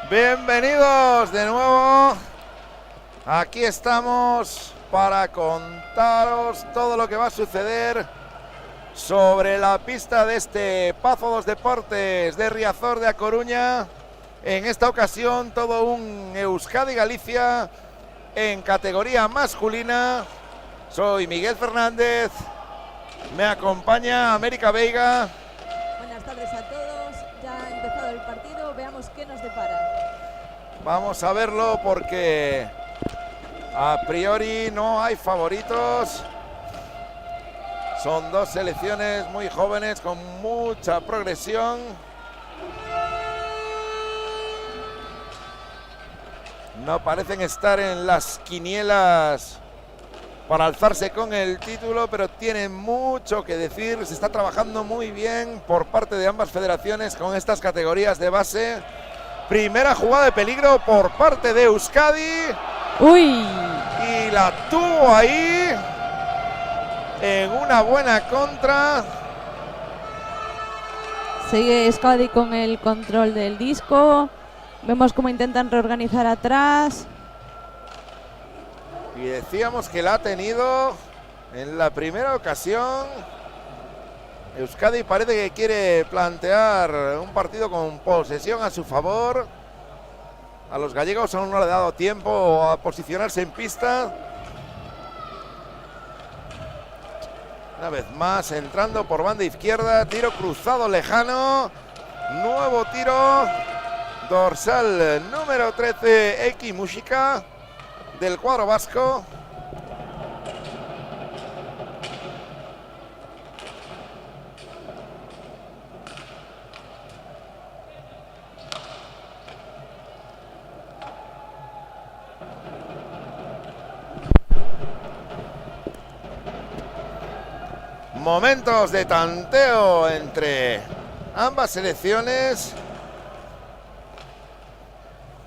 Bienvenidos de nuevo. Aquí estamos para contaros todo lo que va a suceder sobre la pista de este Pazo dos Deportes de Riazor de A Coruña. En esta ocasión todo un Euskadi Galicia en categoría masculina. Soy Miguel Fernández, me acompaña América Veiga. Buenas tardes a todos, ya ha empezado el partido, veamos qué nos depara. Vamos a verlo porque a priori no hay favoritos. Son dos selecciones muy jóvenes con mucha progresión. No parecen estar en las quinielas para alzarse con el título, pero tienen mucho que decir. Se está trabajando muy bien por parte de ambas federaciones con estas categorías de base. Primera jugada de peligro por parte de Euskadi. ¡Uy! Y la tuvo ahí en una buena contra. Sigue Euskadi con el control del disco. Vemos cómo intentan reorganizar atrás. Y decíamos que la ha tenido en la primera ocasión. Euskadi parece que quiere plantear un partido con posesión a su favor. A los gallegos aún no le ha dado tiempo a posicionarse en pista. Una vez más entrando por banda izquierda, tiro cruzado lejano. Nuevo tiro, dorsal número 13, Eki Música del cuadro vasco. Momentos de tanteo entre ambas selecciones.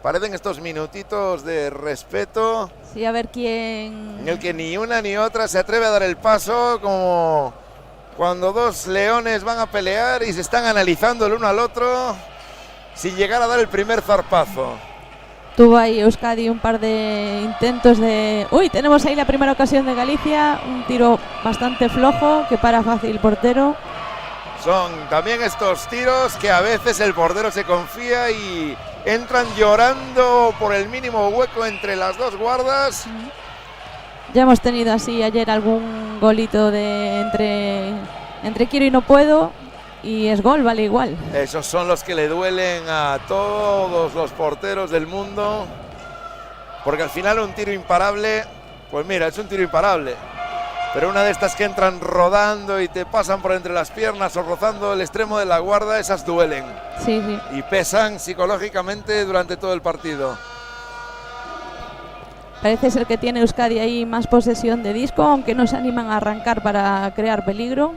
Parecen estos minutitos de respeto. Sí, a ver quién. En el que ni una ni otra se atreve a dar el paso, como cuando dos leones van a pelear y se están analizando el uno al otro sin llegar a dar el primer zarpazo. Tuvo ahí Euskadi un par de intentos de... ¡Uy! Tenemos ahí la primera ocasión de Galicia. Un tiro bastante flojo que para fácil el portero. Son también estos tiros que a veces el portero se confía y entran llorando por el mínimo hueco entre las dos guardas. Ya hemos tenido así ayer algún golito de entre quiero y no puedo. Y es gol, vale igual. Esos son los que le duelen a todos los porteros del mundo. Porque al final un tiro imparable, pues mira, es un tiro imparable. Pero una de estas que entran rodando y te pasan por entre las piernas o rozando el extremo de la guarda, esas duelen. Sí, sí. Y pesan psicológicamente durante todo el partido. Parece ser que tiene Euskadi ahí más posesión de disco, aunque no se animan a arrancar para crear peligro.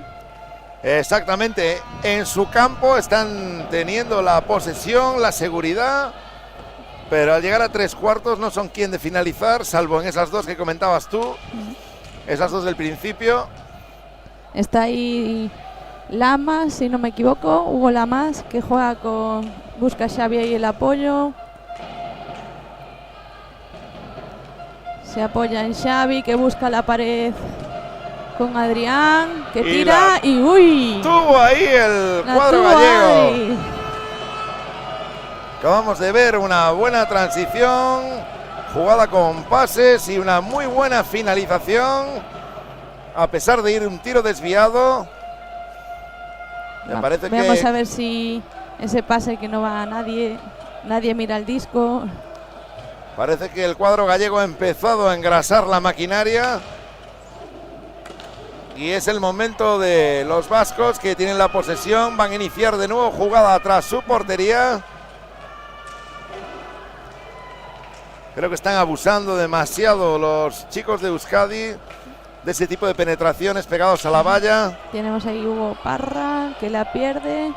Exactamente, en su campo están teniendo la posesión, la seguridad, pero al llegar a tres cuartos no son quien de finalizar, salvo en esas dos que comentabas tú, esas dos del principio. Está ahí Lamas, si no me equivoco, Hugo Lamas, que juega con... busca a Xavi ahí el apoyo. Se apoya en Xavi, que busca la pared con Adrián, que tira y ¡uy! Tuvo ahí el cuadro gallego. Ahí. Acabamos de ver una buena transición, jugada con pases y una muy buena finalización, a pesar de ir un tiro desviado. Me parece Vamos que... a ver si ese pase que no va a nadie mira el disco. Parece que el cuadro gallego ha empezado a engrasar la maquinaria. Y es el momento de los vascos que tienen la posesión. Van a iniciar de nuevo jugada tras su portería. Creo que están abusando demasiado los chicos de Euskadi de ese tipo de penetraciones pegados a la valla. Tenemos ahí Hugo Parra que la pierde.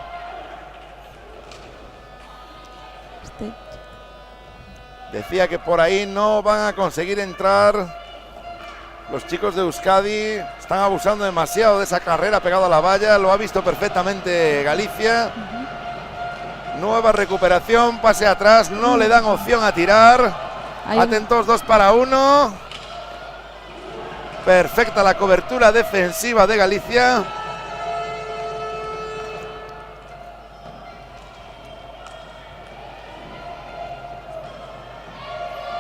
Decía que por ahí no van a conseguir entrar. Los chicos de Euskadi están abusando demasiado de esa carrera pegada a la valla. Lo ha visto perfectamente Galicia. Nueva recuperación, pase atrás, no le dan opción a tirar. Atentos, 2 para 1. Perfecta la cobertura defensiva de Galicia.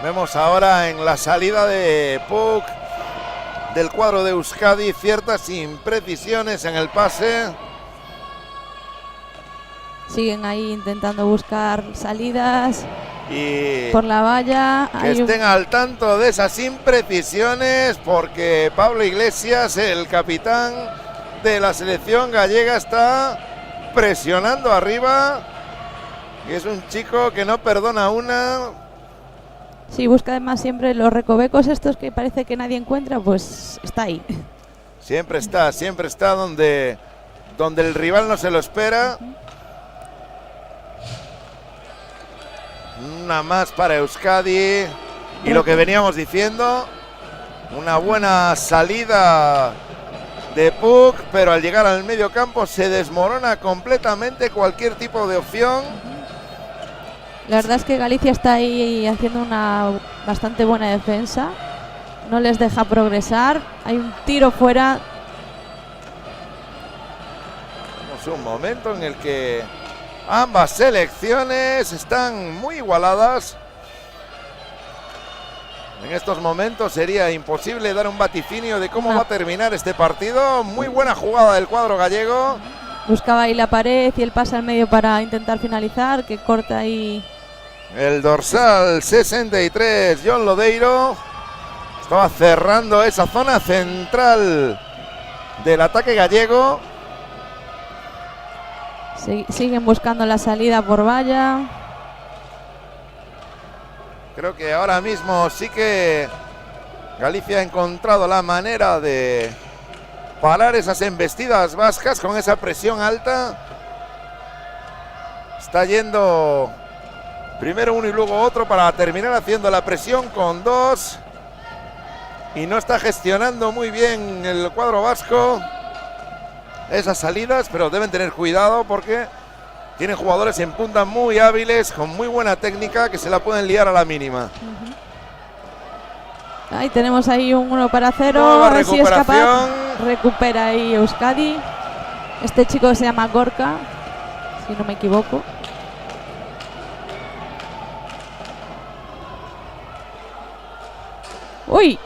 Vemos ahora en la salida de puck del cuadro de Euskadi ciertas imprecisiones en el pase. Siguen ahí intentando buscar salidas y por la valla. Que estén al tanto de esas imprecisiones, porque Pablo Iglesias, el capitán de la selección gallega, está presionando arriba y es un chico que no perdona una. Sí, busca además siempre los recovecos estos que parece que nadie encuentra, pues está ahí. Siempre está donde el rival no se lo espera. Una más para Euskadi. Y lo que veníamos diciendo, una buena salida de puck, pero al llegar al medio campo se desmorona completamente cualquier tipo de opción. La verdad es que Galicia está ahí haciendo una bastante buena defensa. No les deja progresar. Hay un tiro fuera. Tenemos un momento en el que ambas selecciones están muy igualadas. En estos momentos sería imposible dar un vaticinio de cómo va a terminar este partido. Muy buena jugada del cuadro gallego. Buscaba ahí la pared y el pase al medio para intentar finalizar, que corta ahí. El dorsal 63, John Lodeiro, estaba cerrando esa zona central del ataque gallego. Siguen buscando la salida por valla. Creo que ahora mismo sí que Galicia ha encontrado la manera de parar esas embestidas vascas con esa presión alta. Está yendo primero uno y luego otro para terminar haciendo la presión con 2. Y no está gestionando muy bien el cuadro vasco esas salidas, pero deben tener cuidado porque tienen jugadores en punta muy hábiles, con muy buena técnica, que se la pueden liar a la mínima. Ahí tenemos ahí un 1-0. Nueva a ver si es capaz. recuperación. Recupera ahí Euskadi. Este chico se llama Gorka, si no me equivoco. ¡Uy!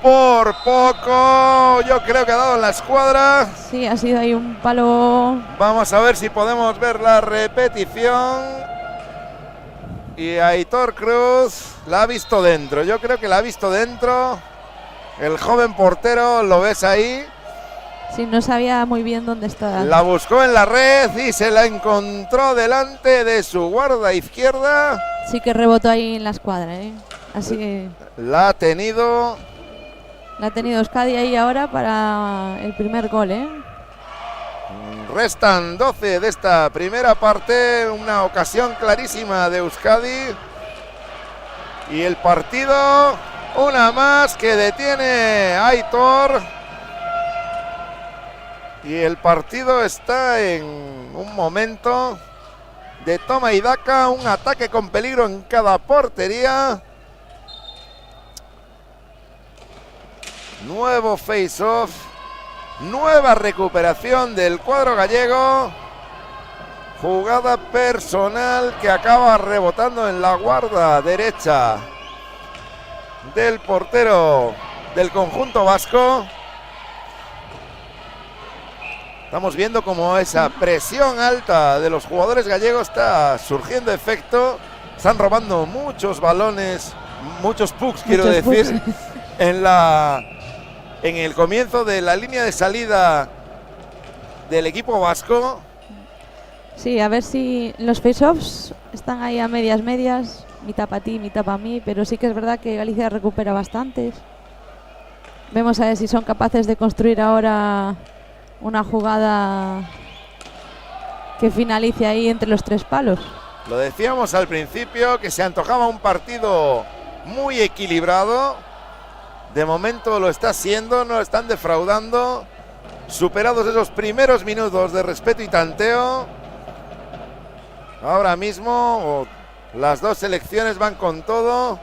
Por poco. Yo creo que ha dado en la escuadra. Sí, ha sido ahí un palo. Vamos a ver si podemos ver la repetición. Y Aitor Cruz la ha visto dentro. Yo creo que la ha visto dentro. El joven portero, lo ves ahí. Sí, no sabía muy bien dónde estaba. La buscó en la red y se la encontró delante de su guarda izquierda. Sí que rebotó ahí en la escuadra, ¿eh? Así que la ha tenido Euskadi ahí ahora para el primer gol, ¿eh? Restan 12 de esta primera parte, una ocasión clarísima de Euskadi. Y el partido, una más que detiene Aitor. Y el partido está en un momento de toma y daca, un ataque con peligro en cada portería. Nuevo face-off, nueva recuperación del cuadro gallego. Jugada personal que acaba rebotando en la guarda derecha del portero del conjunto vasco. Estamos viendo cómo esa presión alta de los jugadores gallegos está surgiendo efecto. Están robando muchos balones, muchos pucks, quiero decir, en el comienzo de la línea de salida del equipo vasco. Sí, a ver si los face-offs están ahí a medias, mitad para ti, mitad para mí, pero sí que es verdad que Galicia recupera bastantes. Vemos a ver si son capaces de construir ahora una jugada que finalice ahí entre los 3 palos. Lo decíamos al principio, que se antojaba un partido muy equilibrado. De momento lo está siendo, no están defraudando. Superados esos primeros minutos de respeto y tanteo, Ahora mismo las dos selecciones van con todo.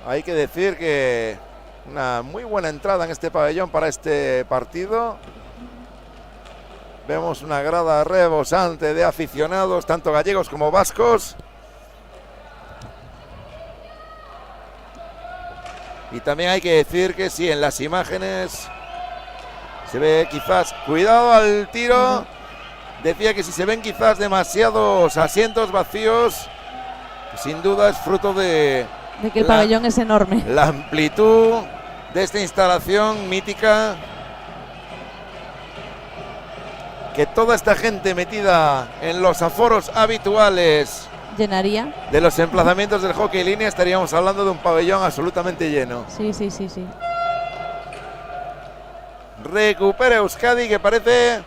Hay que decir que una muy buena entrada en este pabellón para este partido. Vemos una grada rebosante de aficionados, tanto gallegos como vascos. Y también hay que decir que sí, en las imágenes se ve quizás, cuidado al tiro, decía que si se ven quizás demasiados asientos vacíos, sin duda es fruto de que el pabellón es enorme. La amplitud de esta instalación mítica, que toda esta gente metida en los aforos habituales llenaría de los emplazamientos del hockey en línea, estaríamos hablando de un pabellón absolutamente lleno. Sí. Recupera Euskadi, que parece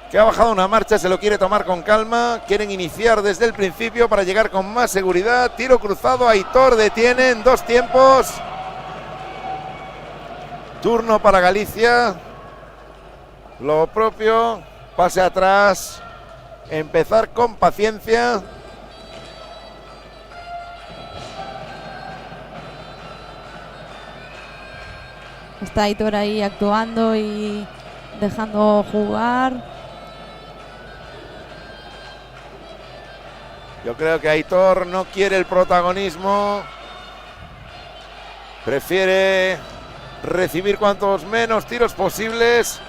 que ha bajado una marcha, se lo quiere tomar con calma. Quieren iniciar desde el principio para llegar con más seguridad. Tiro cruzado, Aitor detiene en 2 tiempos. Turno para Galicia. Lo propio, pase atrás, empezar con paciencia. Está Aitor ahí actuando y dejando jugar. Yo creo que Aitor no quiere el protagonismo. Prefiere recibir cuantos menos tiros posibles.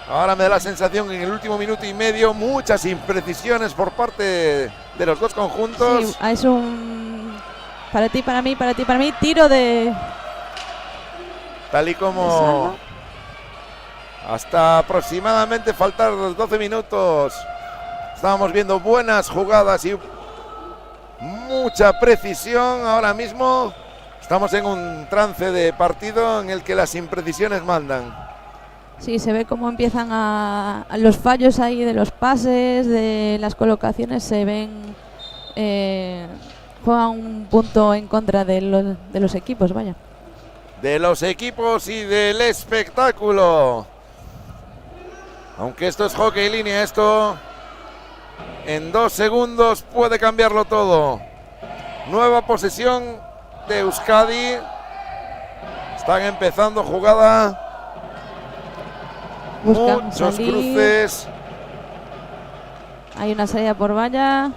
Ahora me da la sensación que en el último minuto y medio muchas imprecisiones por parte de los dos conjuntos. Sí, es un para ti, para mí, para ti, para mí, tiro de... Tal y como hasta aproximadamente faltar los 12 minutos estábamos viendo buenas jugadas y mucha precisión. Ahora mismo estamos en un trance de partido en el que las imprecisiones mandan. Sí, se ve cómo empiezan a los fallos ahí de los pases, de las colocaciones, se ven, juegan un punto en contra de los equipos, vaya. De los equipos y del espectáculo. Aunque esto es hockey en línea, esto en 2 segundos puede cambiarlo todo. Nueva posesión de Euskadi. Están empezando jugada. Buscan muchos salir. Cruces. Hay una salida por valla.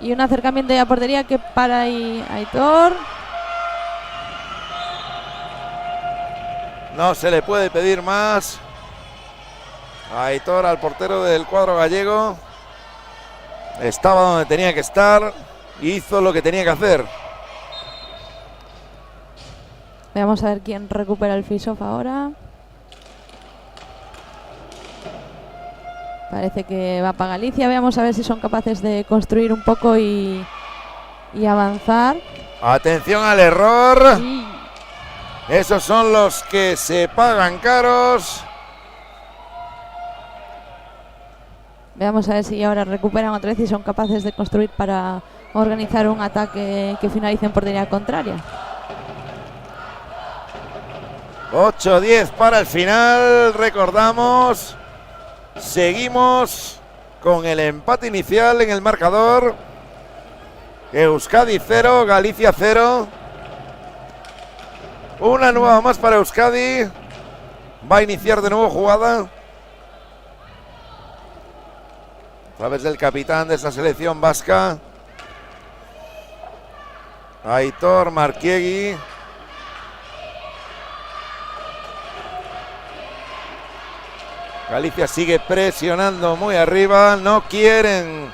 Y un acercamiento a portería que para ahí Aitor. No se le puede pedir más. Aitor, al portero del cuadro gallego. Estaba donde tenía que estar. Hizo lo que tenía que hacer. Vamos a ver quién recupera el face-off ahora. Parece que va para Galicia. Veamos a ver si son capaces de construir un poco y avanzar. Atención al error. Sí. Esos son los que se pagan caros. Veamos a ver si ahora recuperan otra vez y son capaces de construir para organizar un ataque que finalice en portería contraria. 8-10 para el final. Recordamos, seguimos con el empate inicial en el marcador. Euskadi 0, Galicia 0. Una nueva más para Euskadi. Va a iniciar de nuevo jugada. A través del capitán de esa selección vasca, Aitor Marquiegui. Galicia sigue presionando muy arriba. No quieren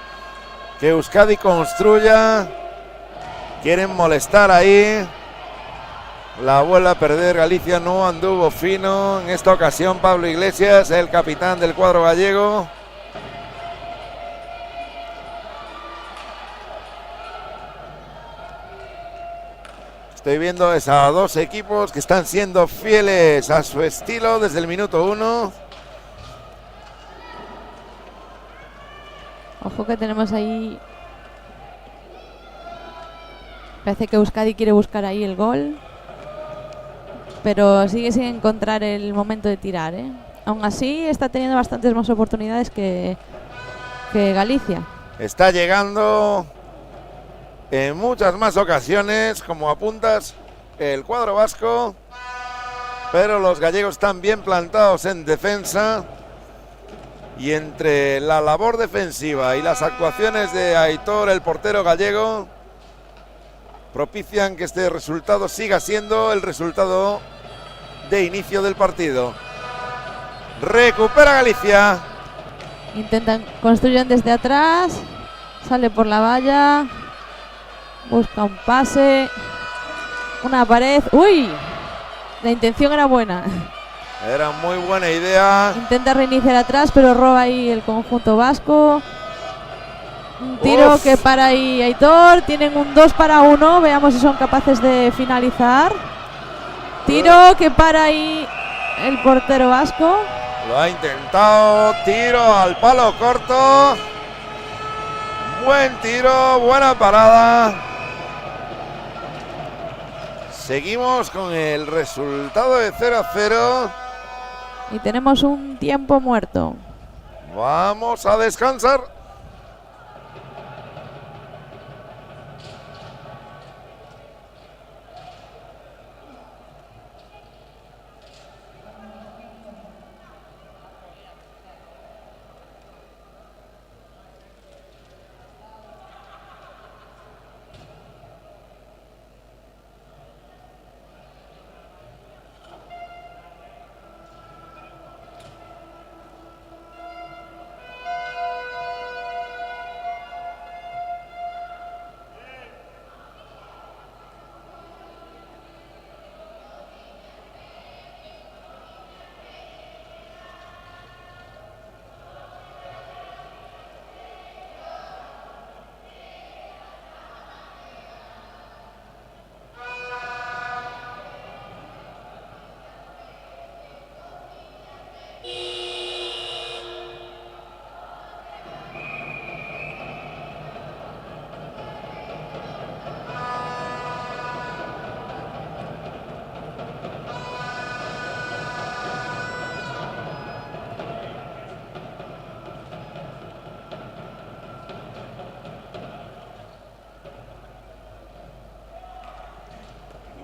que Euskadi construya. Quieren molestar ahí. La vuelve a perder Galicia, no anduvo fino. En esta ocasión Pablo Iglesias, el capitán del cuadro gallego. Estoy viendo a 2 equipos que están siendo fieles a su estilo desde el minuto 1. Ojo que tenemos ahí. Parece que Euskadi quiere buscar ahí el gol. pero sigue sin encontrar el momento de tirar, ¿eh? Aún así está teniendo bastantes más oportunidades que Galicia. Está llegando en muchas más ocasiones, como apuntas, el cuadro vasco, pero los gallegos están bien plantados en defensa, y entre la labor defensiva y las actuaciones de Aitor, el portero gallego, propician que este resultado siga siendo el resultado de inicio del partido. Recupera Galicia. Intentan, construyen desde atrás, sale por la valla, busca un pase, una pared. ¡Uy! La intención era buena. Era muy buena idea. Intenta reiniciar atrás, pero roba ahí el conjunto vasco. Un tiro que para ahí Aitor. Tienen un 2-1. Veamos si son capaces de finalizar. Tiro que para ahí el portero vasco. Lo ha intentado. Tiro al palo corto. Buen tiro, buena parada. Seguimos con el resultado de 0-0. Y tenemos un tiempo muerto. Vamos a descansar.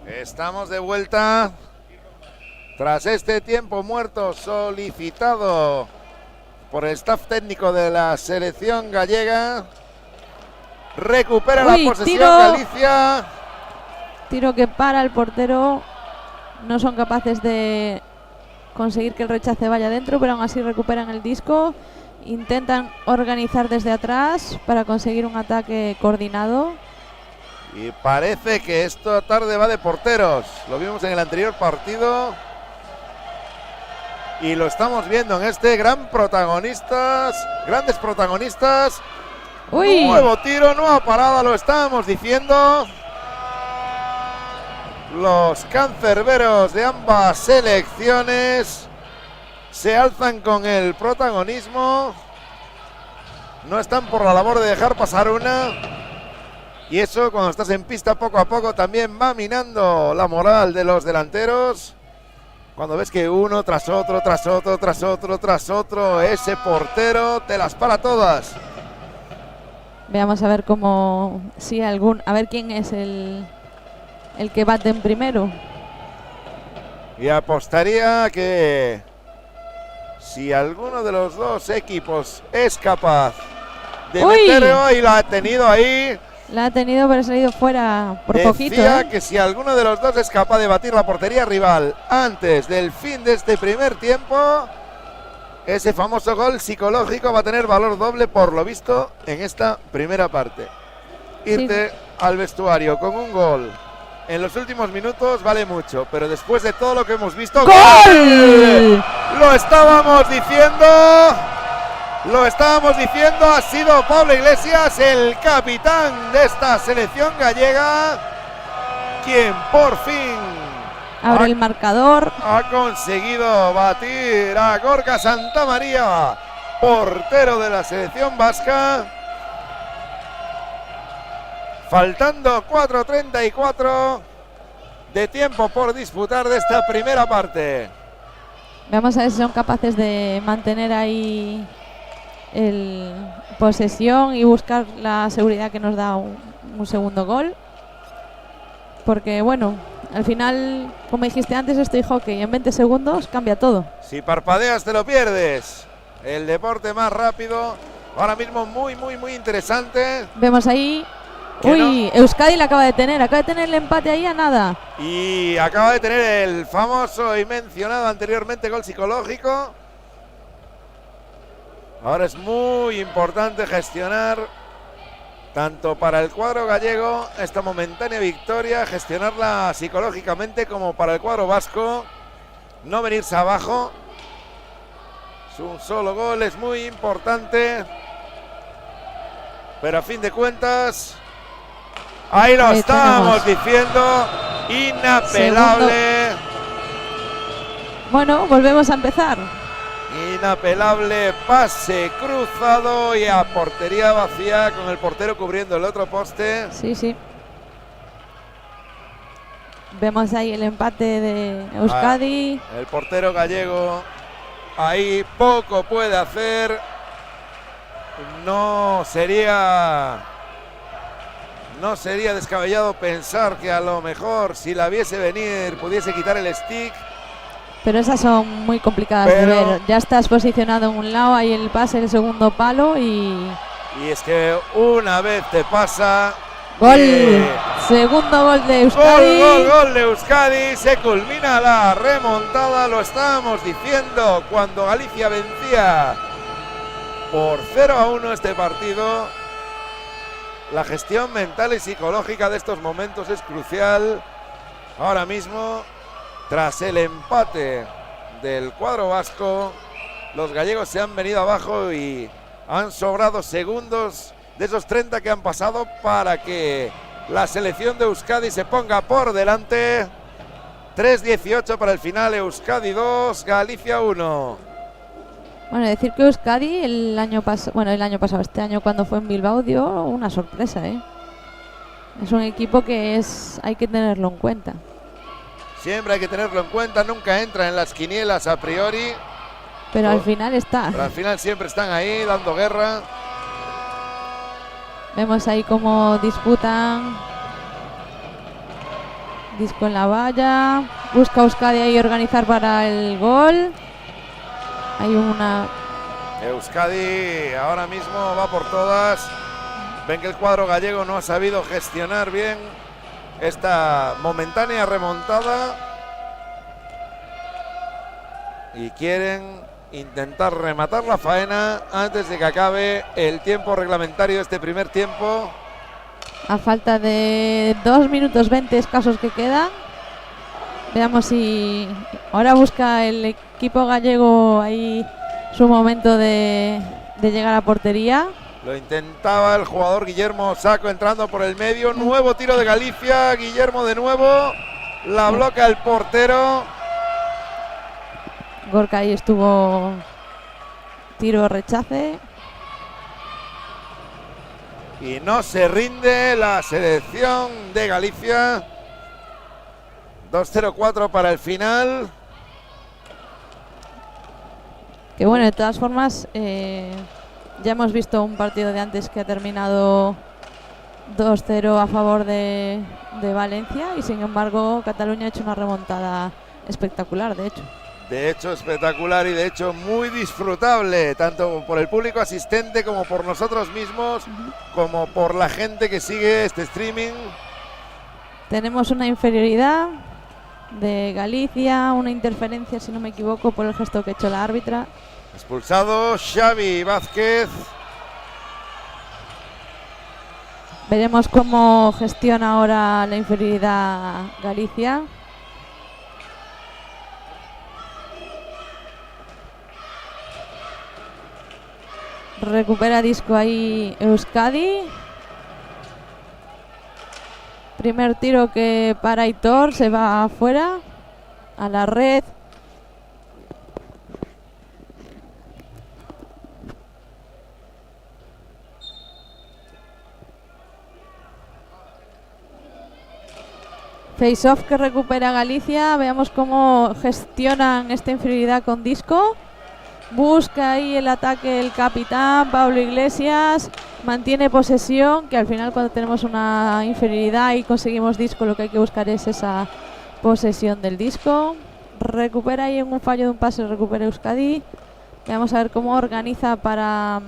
Estamos de vuelta tras este tiempo muerto solicitado por el staff técnico de la selección gallega. Recupera la posesión tiro. Galicia. Tiro que para el portero. No son capaces de conseguir que el rechace vaya dentro, pero aún así recuperan el disco. Intentan organizar desde atrás para conseguir un ataque coordinado. Y parece que esta tarde va de porteros. Lo vimos en el anterior partido. Y lo estamos viendo en este grandes protagonistas. ¡Uy! Nuevo tiro, nueva parada, lo estábamos diciendo. Los cancerberos de ambas selecciones se alzan con el protagonismo. No están por la labor de dejar pasar una. Y eso, cuando estás en pista, poco a poco también va minando la moral de los delanteros. Cuando ves que uno tras otro, ese portero te las para todas. Veamos a ver cómo, si a ver quién es el que bate en primero. Y apostaría que si alguno de los dos equipos es capaz de meterlo, y la ha tenido ahí. La ha tenido, pero ha salido fuera por poquito. Decía que si alguno de los dos es capaz de batir la portería rival antes del fin de este primer tiempo, ese famoso gol psicológico va a tener valor doble, por lo visto, en esta primera parte. Irte al vestuario con un gol en los últimos minutos vale mucho, pero después de todo lo que hemos visto, ¡gol! Lo estábamos diciendo, ha sido Pablo Iglesias, el capitán de esta selección gallega, quien por fin abre el marcador. Ha conseguido batir a Gorka Santamaría, portero de la selección vasca. Faltando 4:34 de tiempo por disputar de esta primera parte. Vamos a ver si son capaces de mantener ahí el posesión y buscar la seguridad que nos da un segundo gol. Porque bueno, al final, como dijiste antes, estoy hockey. En 20 segundos cambia todo. Si parpadeas te lo pierdes. El deporte más rápido. Ahora mismo muy interesante. Vemos ahí. Uy, no. Euskadi la acaba de tener el empate ahí a nada. Y acaba de tener el famoso y mencionado anteriormente gol psicológico. Ahora es muy importante gestionar, tanto para el cuadro gallego, esta momentánea victoria, gestionarla psicológicamente, como para el cuadro vasco, no venirse abajo. Es un solo gol, es muy importante. Pero a fin de cuentas, ahí lo estábamos diciendo, inapelable. Segundo. Bueno, volvemos a empezar. Inapelable pase cruzado y a portería vacía, con el portero cubriendo el otro poste. Sí. Vemos ahí el empate de Euskadi. El portero gallego ahí poco puede hacer. No sería descabellado pensar que a lo mejor, si la viese venir, pudiese quitar el stick. Pero esas son muy complicadas de ver. Ya estás posicionado en un lado, hay el pase, el segundo palo y es que una vez te pasa. Gol. Segundo gol de Euskadi. Gol de Euskadi. Se culmina la remontada. Lo estábamos diciendo cuando Galicia vencía por 0-1 este partido. La gestión mental y psicológica de estos momentos es crucial. Ahora mismo, tras el empate del cuadro vasco, los gallegos se han venido abajo y han sobrado segundos de esos 30 que han pasado para que la selección de Euskadi se ponga por delante. 3:18 para el final. Euskadi 2, Galicia 1. Bueno, decir que Euskadi el año pasado, este año cuando fue en Bilbao, dio una sorpresa, ¿eh? Es un equipo que hay que tenerlo en cuenta. Siempre hay que tenerlo en cuenta, nunca entra en las quinielas a priori. Pero al final está. Pero al final siempre están ahí dando guerra. Vemos ahí cómo disputan. Disco en la valla. Busca Euskadi ahí organizar para el gol. Hay una. Euskadi ahora mismo va por todas. Ven que el cuadro gallego no ha sabido gestionar bien esta momentánea remontada y quieren intentar rematar la faena antes de que acabe el tiempo reglamentario de este primer tiempo. A falta de 2 minutos 20 escasos que quedan. Veamos si ahora busca el equipo gallego ahí su momento de llegar a portería. Lo intentaba el jugador Guillermo Saco entrando por el medio. Nuevo tiro de Galicia. Guillermo de nuevo. La bloquea el portero. Gorka ahí estuvo. Tiro rechace. Y no se rinde la selección de Galicia. 2:04 para el final. Que bueno, de todas formas, ya hemos visto un partido de antes que ha terminado 2-0 a favor de Valencia y sin embargo Cataluña ha hecho una remontada espectacular, de hecho. De hecho espectacular y de hecho muy disfrutable, tanto por el público asistente como por nosotros mismos, como por la gente que sigue este streaming. Tenemos una inferioridad de Galicia, una interferencia, si no me equivoco, por el gesto que ha hecho la árbitra. Expulsado Xavi Vázquez. Veremos cómo gestiona ahora la inferioridad Galicia. Recupera disco ahí Euskadi. Primer tiro que para Aitor, se va afuera a la red. Face-off que recupera Galicia. Veamos cómo gestionan esta inferioridad con Disco. Busca ahí el ataque el capitán Pablo Iglesias. Mantiene posesión, que al final cuando tenemos una inferioridad y conseguimos Disco, lo que hay que buscar es esa posesión del Disco. Recupera ahí en un fallo de un pase, recupera Euskadi. Vamos a ver cómo organiza para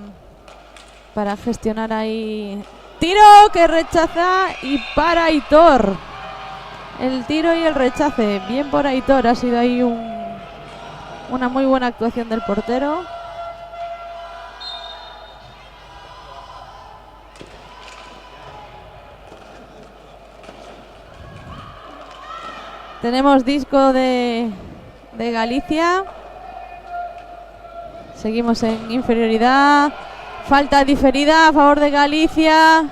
gestionar ahí. Tiro que rechaza y para Aitor. El tiro y el rechace. Bien por Aitor. Ha sido ahí una muy buena actuación del portero. Tenemos Disco de Galicia. Seguimos en inferioridad. Falta diferida a favor de Galicia.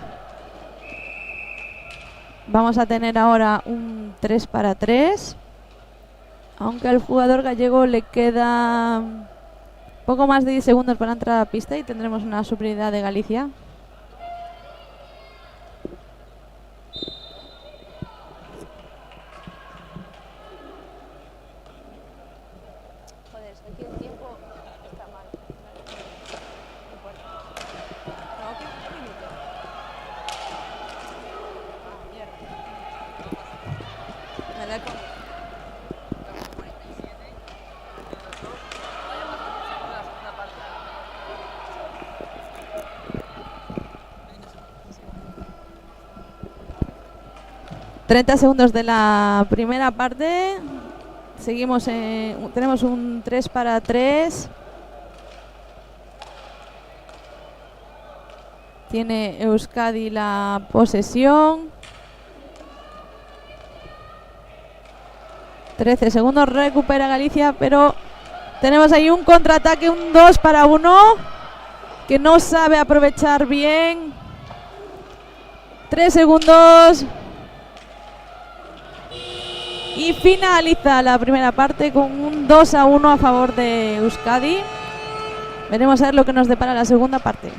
Vamos a tener ahora un 3-3. Aunque al jugador gallego le queda poco más de 10 segundos para entrar a la pista y tendremos una superioridad de Galicia. ...30 segundos de la primera parte. Seguimos tenemos un 3-3. Tiene Euskadi la posesión. 13 segundos, recupera Galicia, pero tenemos ahí un contraataque, un 2-1 que no sabe aprovechar bien. 3 segundos. Y finaliza la primera parte con un 2-1 a favor de Euskadi. Veremos a ver lo que nos depara la segunda parte.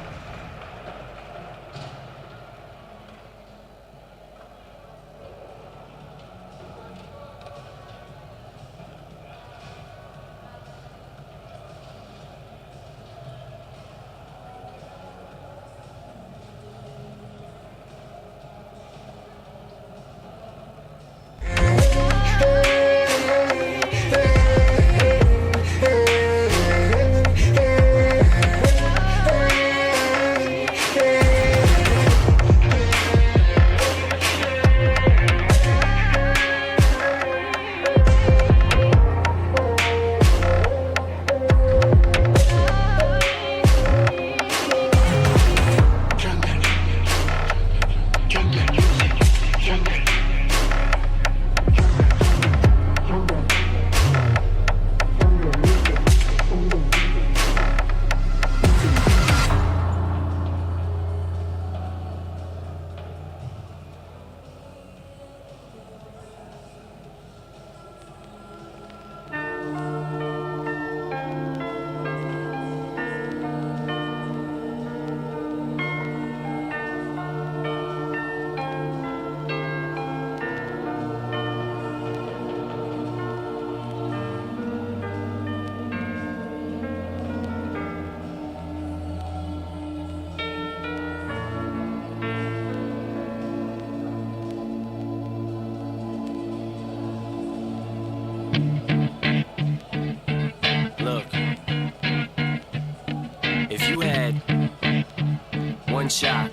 One shot,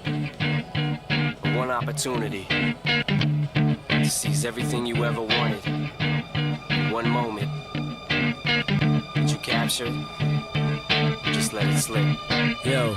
one opportunity to seize everything you ever wanted. One moment that you captured, just let it slip. Yo.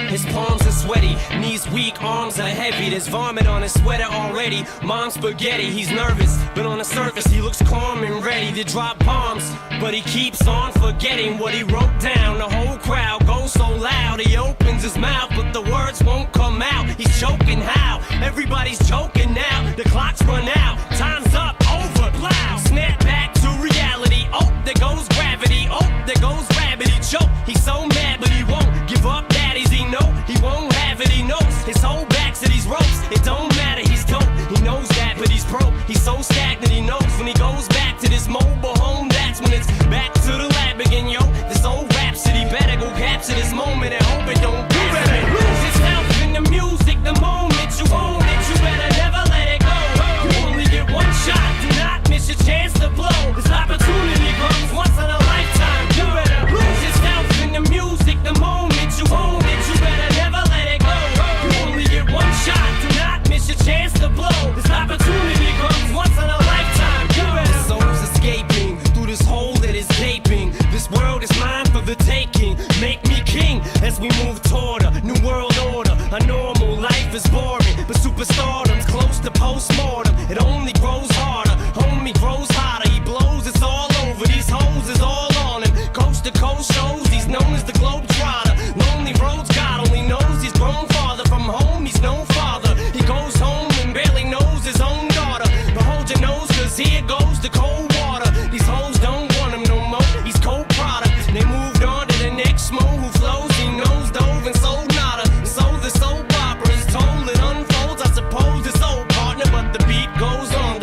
His palms are sweaty, knees weak, arms are heavy. There's vomit on his sweater already. Mom's spaghetti, he's nervous, but on the surface he looks calm and ready to drop bombs. But he keeps on forgetting what he wrote down. The whole crowd goes so loud, he opens his mouth, but the words won't come out. He's choking how? Everybody's choking now. The clock's run out, time's up, over, loud. Snap back to reality. Oh, there goes gravity. Oh, there goes rabbit. He choke. He's so mad, but he won't give up. Daddies, he know he won't have it. He knows his whole back to these ropes. It don't matter. He's dope. He knows that, but he's broke. He's so stagnant, he knows when he goes back to this mobile home, that's when it's back to the lab again, yo. This old rhapsody better go capture this moment and hope it don't pass. Lose yourself in the music, the moment you own it, you better never let it go. You only get one shot, do not miss your chance to blow. This opportunity comes once in a lifetime. You better lose yourself in the music, the moment you own it, you better never let it go. You only get one shot, do not miss your chance to blow. This opportunity comes once in a lifetime. You better. The soul's escaping through this hole that is gaping. This world is mine for the taking. Make me king as we move toward a new world order. A normal life is boring, but superstardom's close to postmortem. It only grows harder, homie grows hotter. He blows, it's all over. These hoes is all on him. Coast to coast shows, he's known as the Globetrotter. Lonely roads, God only knows he's grown farther from home. He's no father. He goes home and barely knows his own daughter. But hold your nose, cause here goes the cold water. These hoes don't want him no more. He's cold product. They moved on to the next mo who flows. He knows dove and sold nada. So the soap opera is told, it unfolds. I suppose it's old partner, but the beat goes on. You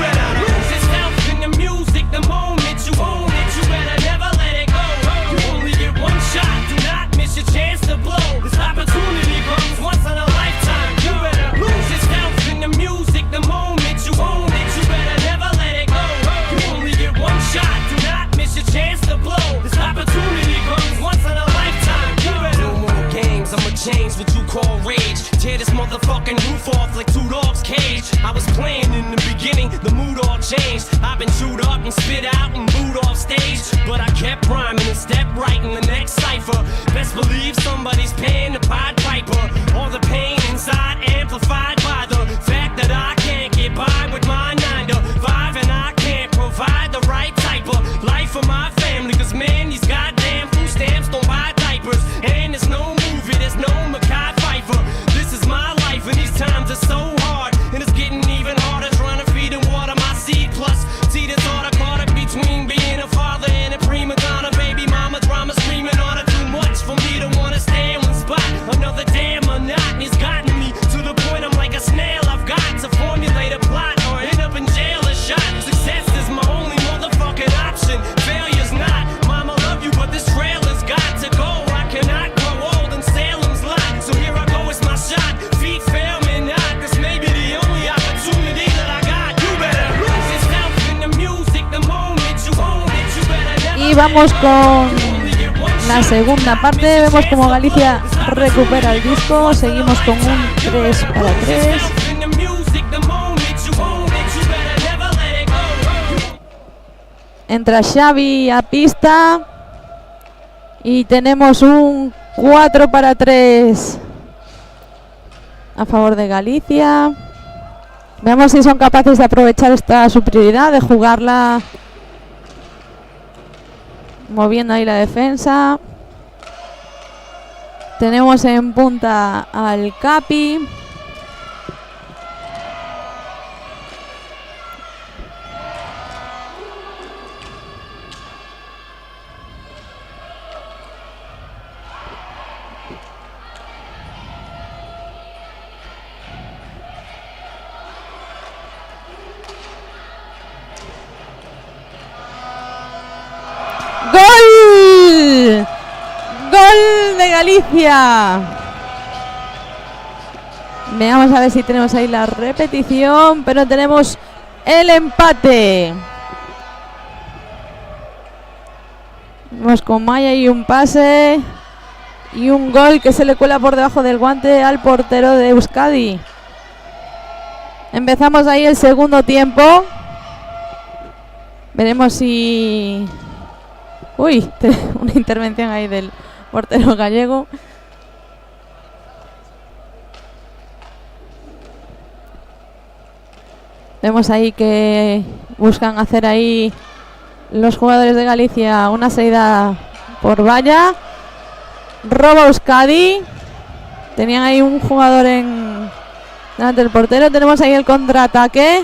better lose yourself in the music, the moment you own it, you better never let it go. You only get one shot, do not miss your chance to blow. This opportunity comes once in a lifetime. You better lose yourself in the music, the moment you own it, you better never let it go. You only get one shot, do not miss your chance to blow. This opportunity comes once in a lifetime. You better. No more games, I'ma change what you call rage. Tear this motherfucking roof off like two dogs' cage. I was playing in the beginning, the mood all changed. I've been chewed up and spit out and booed off stage, but I kept rhyming and stepped right in the next cipher. Best believe somebody's paying the Pied Piper. All the pain inside amplified by the fact that I can't get by with my 9 to 5, and I can't provide the right type of life for my family. Cause man, these goddamn food stamps don't buy diapers, and there's no movie, there's no Mackay Pfeiffer. This is my life and these times are so hard, and it's getting even harder trying to feed and water my seed. Plus, see this order caught up between being a father and a prima donna. Baby mama drama screaming on her too much for me to wanna stay in one spot. Another damn monotony's gotten me to the point I'm like a snail. I've got to formulate a plot or end up in jail or shot. Success is my only motherfucking option. Failure's not. Mama love you, but this trail has got to go. I cannot grow old in Salem's lot. So here I go, it's my shot. Feet fail me not. This may be the only opportunity that I got. You better lose yourself in the music, the moment you own it. You better never. Y vamos con la segunda parte. Vemos como Galicia recupera el disco. Seguimos con un 3-3. Entra Xavi a pista y tenemos un 4-3 a favor de Galicia. Veamos si son capaces de aprovechar esta superioridad, de jugarla moviendo ahí la defensa. Tenemos en punta al Capi. ¡Gol! ¡Gol de Galicia! Veamos a ver si tenemos ahí la repetición, pero tenemos el empate. Vamos con Maya y un pase y un gol que se le cuela por debajo del guante al portero de Euskadi. Empezamos ahí el segundo tiempo. Veremos si... Uy, una intervención ahí del portero gallego. Vemos ahí que buscan hacer ahí los jugadores de Galicia una salida por valla. Roba Euskadi. Tenían ahí un jugador delante del portero. Tenemos ahí el contraataque.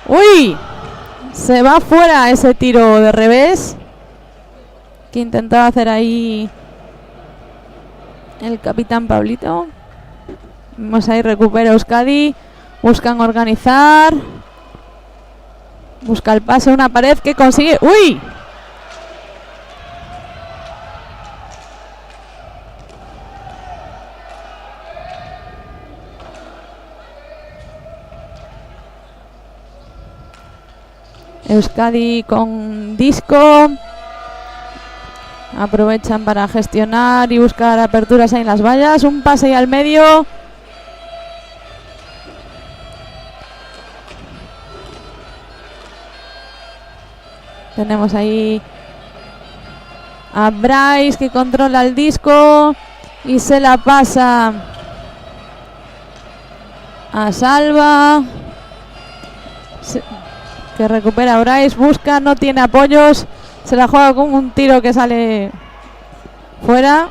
¡Uy! Se va fuera ese tiro de revés que intentaba hacer ahí el capitán Pablito. Vemos ahí, recupera Euskadi. Buscan organizar. Busca el pase, una pared que consigue. ¡Uy! Euskadi con disco. Aprovechan para gestionar y buscar aperturas ahí en las vallas. Un pase ahí al medio. Tenemos ahí a Bryce que controla el disco y se la pasa a Salva. Que recupera a Bryce, busca, no tiene apoyos, se la juega con un tiro que sale fuera.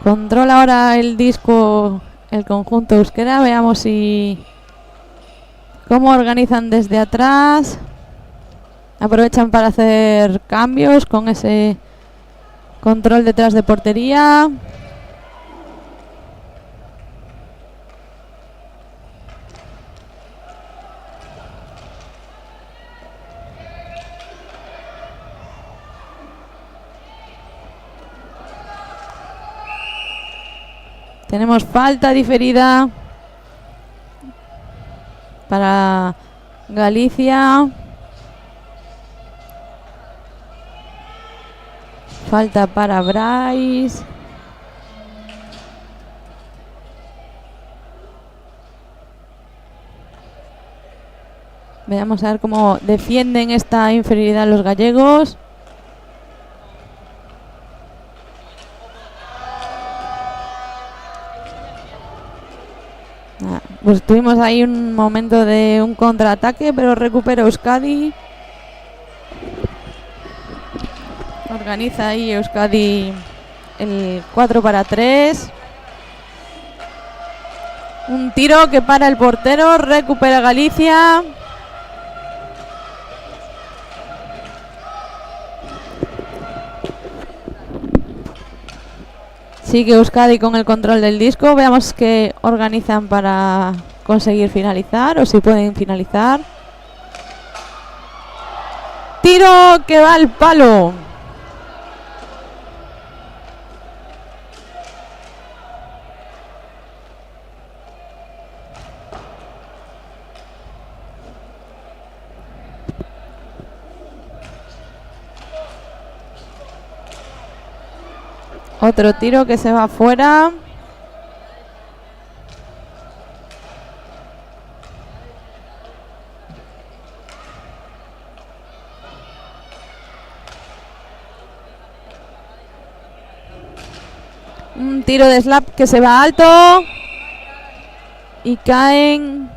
Controla ahora el disco el conjunto euskera, veamos si cómo organizan desde atrás. Aprovechan para hacer cambios con ese control detrás de portería. Tenemos falta diferida para Galicia. Falta para Bryce. Veamos a ver cómo defienden esta inferioridad los gallegos. Pues tuvimos ahí un momento de un contraataque, pero recupera Euskadi. Organiza ahí Euskadi el 4-3. Un tiro que para el portero, recupera Galicia. Sigue Euskadi con el control del disco. Veamos qué organizan para conseguir finalizar o si pueden finalizar. Tiro que va al palo. Otro tiro que se va afuera. Un tiro de slap que se va alto. Y caen.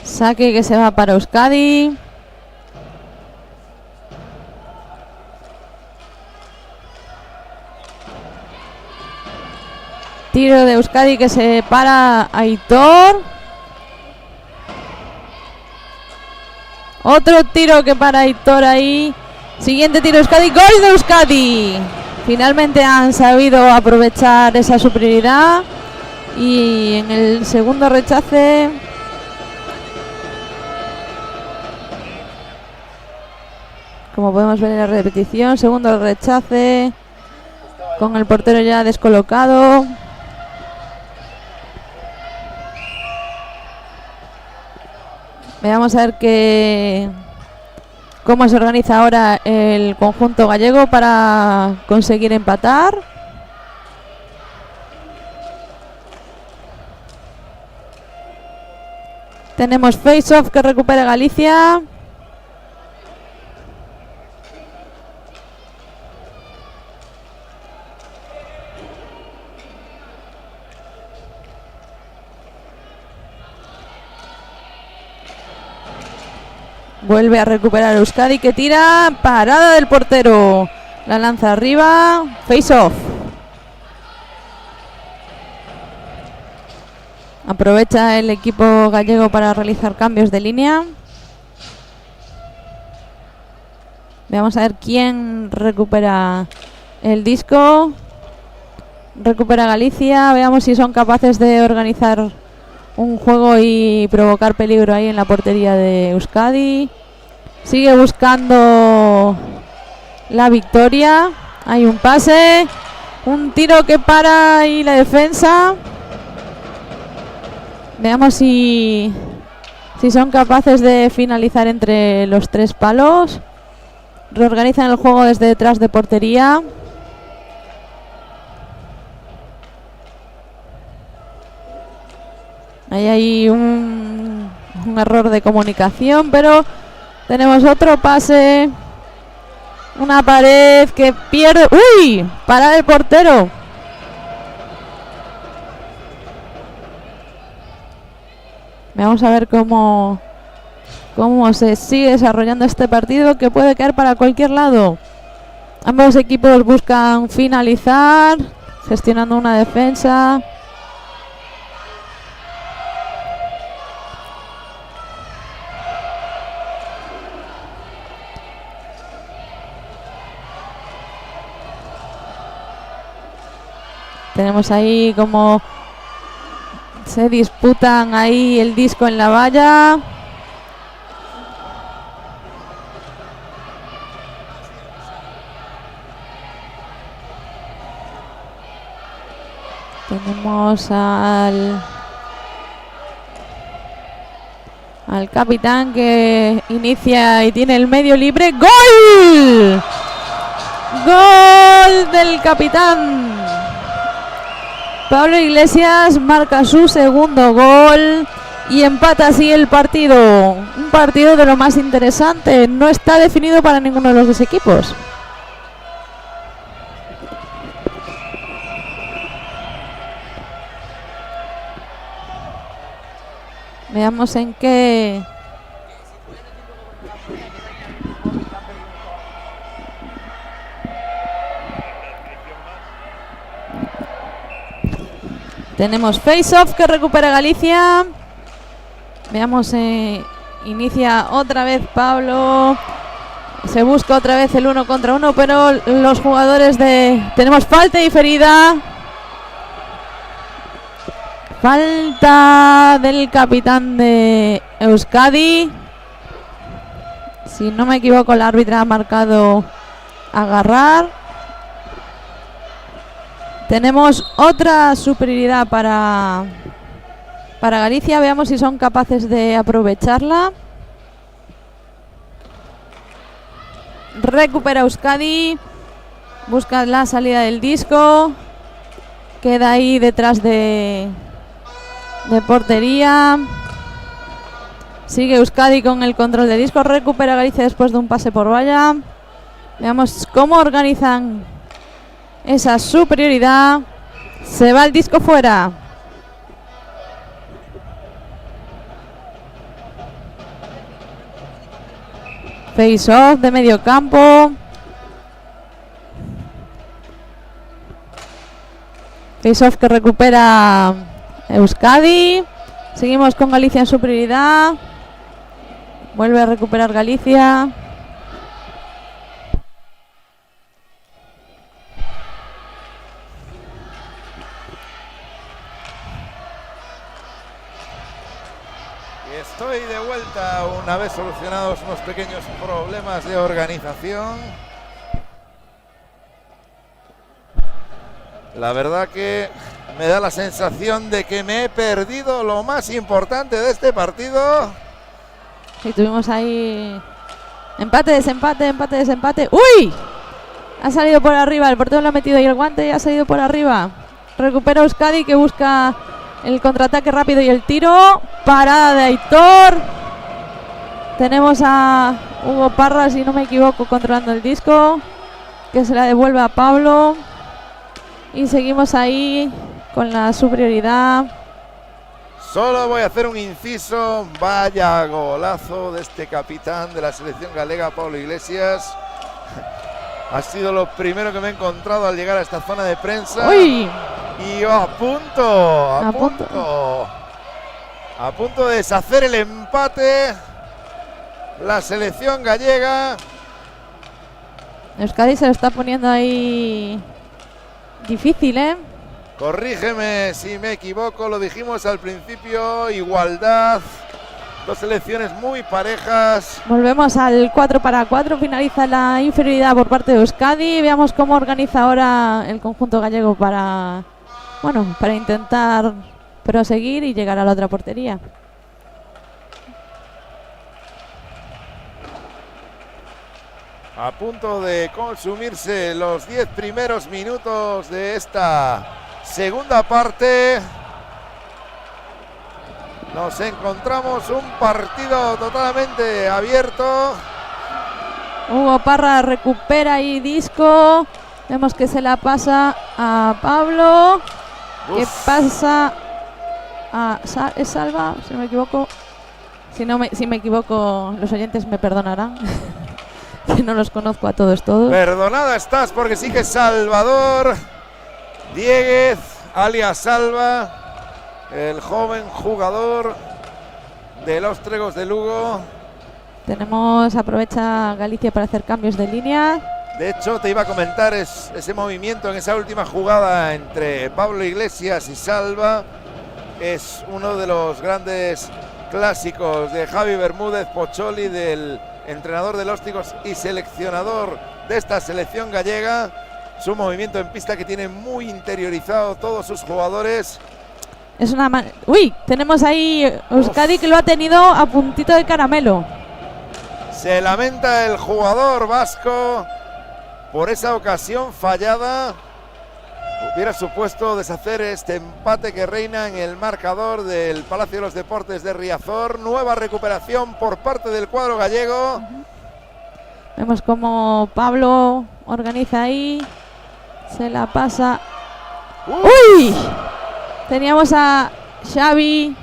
Saque que se va para Euskadi. Tiro de Euskadi que se para Aitor. Otro tiro que para Aitor ahí. Siguiente tiro Euskadi. ¡Gol de Euskadi! Finalmente han sabido aprovechar esa superioridad. Y en el segundo rechace... Como podemos ver en la repetición, segundo rechace con el portero ya descolocado. Veamos a ver cómo se organiza ahora el conjunto gallego para conseguir empatar. Tenemos face-off que recupera Galicia. Vuelve a recuperar Euskadi, que tira. Parada del portero. La lanza arriba. Face off. Aprovecha el equipo gallego para realizar cambios de línea. Vamos a ver quién recupera el disco. Recupera Galicia. Veamos si son capaces de organizar un juego y provocar peligro ahí en la portería de Euskadi. Sigue buscando la victoria. Hay un pase. Un tiro que para ahí la defensa. Veamos si son capaces de finalizar entre los 3 palos. Reorganizan el juego desde detrás de portería. Ahí hay un error de comunicación, pero tenemos otro pase. Una pared que pierde. ¡Uy! Para el portero. Vamos a ver cómo se sigue desarrollando este partido, que puede caer para cualquier lado. Ambos equipos buscan finalizar, gestionando una defensa. Tenemos ahí como se disputan ahí el disco en la valla. Tenemos al capitán que inicia y tiene el medio libre. ¡Gol! ¡Gol del capitán! Pablo Iglesias marca su segundo gol y empata así el partido. Un partido de lo más interesante. No está definido para ninguno de los dos equipos. Veamos en qué... Tenemos face-off que recupera Galicia. Veamos, inicia otra vez Pablo. Se busca otra vez el 1 contra 1, pero los jugadores de... Tenemos falta diferida. Falta del capitán de Euskadi. Si no me equivoco, el árbitro ha marcado agarrar. Tenemos otra superioridad para Galicia. Veamos si son capaces de aprovecharla. Recupera Euskadi. Busca la salida del disco. Queda ahí detrás de portería. Sigue Euskadi con el control de disco. Recupera Galicia después de un pase por valla. Veamos cómo organizan esa superioridad. Se va el disco fuera. Face off de medio campo. Face off que recupera Euskadi. Seguimos con Galicia en superioridad. Vuelve a recuperar Galicia. Estoy de vuelta una vez solucionados unos pequeños problemas de organización. La verdad que me da la sensación de que me he perdido lo más importante de este partido. Sí, tuvimos ahí empate, desempate, empate, desempate. ¡Uy! Ha salido por arriba, el portero lo ha metido ahí el guante y ha salido por arriba. Recupera Euskadi, que busca el contraataque rápido y el tiro. Parada de Aitor. Tenemos a Hugo Parra, si no me equivoco, controlando el disco, que se la devuelve a Pablo. Y seguimos ahí con la superioridad. Solo voy a hacer un inciso. Vaya golazo de este capitán de la selección galega, Pablo Iglesias. Ha sido lo primero que me he encontrado al llegar a esta zona de prensa. ¡Uy! Y a punto de deshacer el empate. La selección gallega. Euskadi se lo está poniendo ahí difícil, ¿eh? Corrígeme si me equivoco, lo dijimos al principio, igualdad, dos selecciones muy parejas. Volvemos al 4-4, finaliza la inferioridad por parte de Euskadi. Veamos cómo organiza ahora el conjunto gallego para intentar proseguir y llegar a la otra portería. A punto de consumirse los 10 primeros minutos de esta segunda parte. Nos encontramos un partido totalmente abierto. Hugo Parra recupera ahí Disco. Vemos que se la pasa a Pablo. Que pasa a ¿es Salva? Si no me equivoco. Si me equivoco, los oyentes me perdonarán. Que no los conozco a todos. Perdonada estás porque sí que Salvador Dieguez, alias Salva, el joven jugador de los Tregos de Lugo. Aprovecha Galicia para hacer cambios de línea. De hecho, te iba a comentar ese movimiento en esa última jugada entre Pablo Iglesias y Salva. Es uno de los grandes clásicos de Javi Bermúdez Pocholi, del entrenador de los Tigos y seleccionador de esta selección gallega. Su movimiento en pista que tiene muy interiorizado todos sus jugadores. Es una uy, tenemos ahí Euskadi que lo ha tenido a puntito de caramelo. Se lamenta el jugador vasco por esa ocasión fallada. Hubiera supuesto deshacer este empate que reina en el marcador del Palacio de los Deportes de Riazor. Nueva recuperación por parte del cuadro gallego. Vemos como Pablo organiza ahí. Se la pasa. ¡Uy! Teníamos a Xavi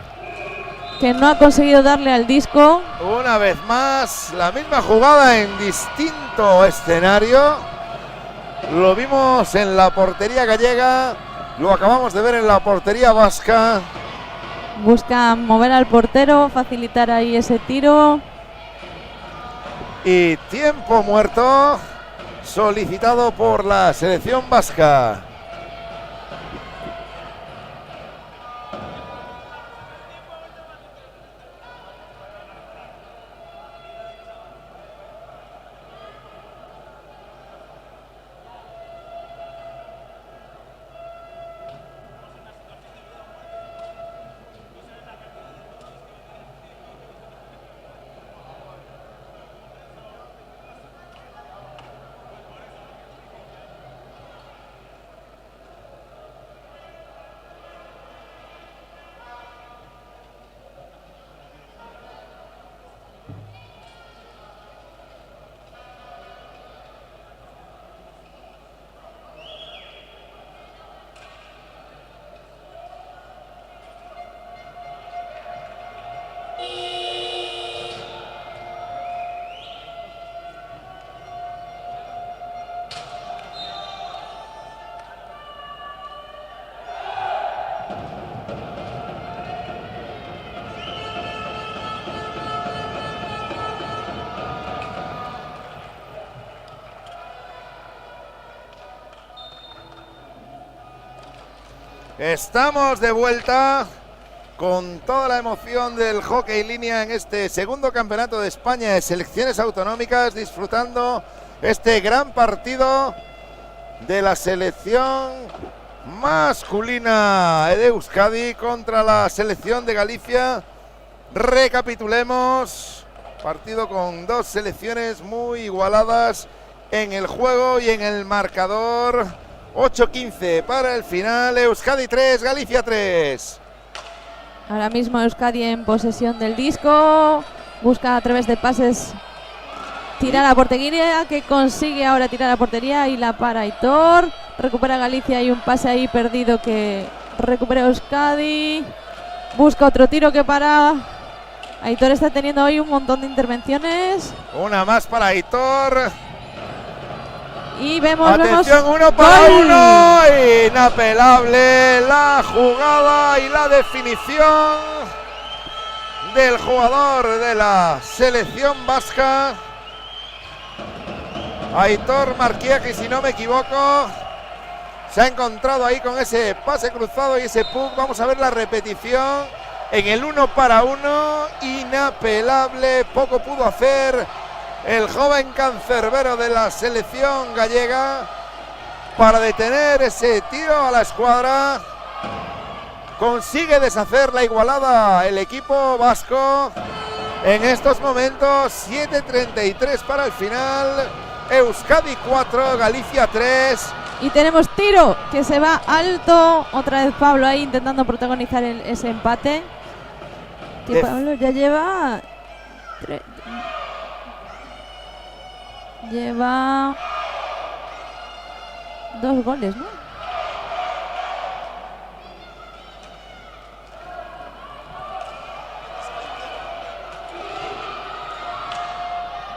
que no ha conseguido darle al Disco. Una vez más, la misma jugada en distinto escenario. Lo vimos en la portería gallega, lo acabamos de ver en la portería vasca. Busca mover al portero, facilitar ahí ese tiro. Y tiempo muerto solicitado por la selección vasca. Estamos de vuelta con toda la emoción del hockey línea en este segundo campeonato de España de selecciones autonómicas, disfrutando este gran partido de la selección masculina de Euskadi contra la selección de Galicia. Recapitulemos, partido con dos selecciones muy igualadas en el juego y en el marcador. 8-15 para el final. Euskadi 3, Galicia 3. Ahora mismo Euskadi en posesión del Disco. Busca a través de pases tirar a portería, que consigue ahora tirar a portería y la para Aitor. Recupera Galicia y un pase ahí perdido que recupera Euskadi. Busca otro tiro que para. Aitor está teniendo hoy un montón de intervenciones. Una más para Aitor. Y vemos, atención, uno para uno. Inapelable la jugada y la definición del jugador de la selección vasca, Aitor Marquiaji, si no me equivoco. Se ha encontrado ahí con ese pase cruzado y ese puck. Vamos a ver la repetición en el 1 para 1. Inapelable, poco pudo hacer el joven cancerbero de la selección gallega para detener ese tiro a la escuadra. Consigue deshacer la igualada el equipo vasco. En estos momentos 7:33 para el final. Euskadi 4, Galicia 3. Y tenemos tiro que se va alto. Otra vez Pablo ahí intentando protagonizar ese empate. Que Pablo ya lleva... Lleva 2 goles, ¿no?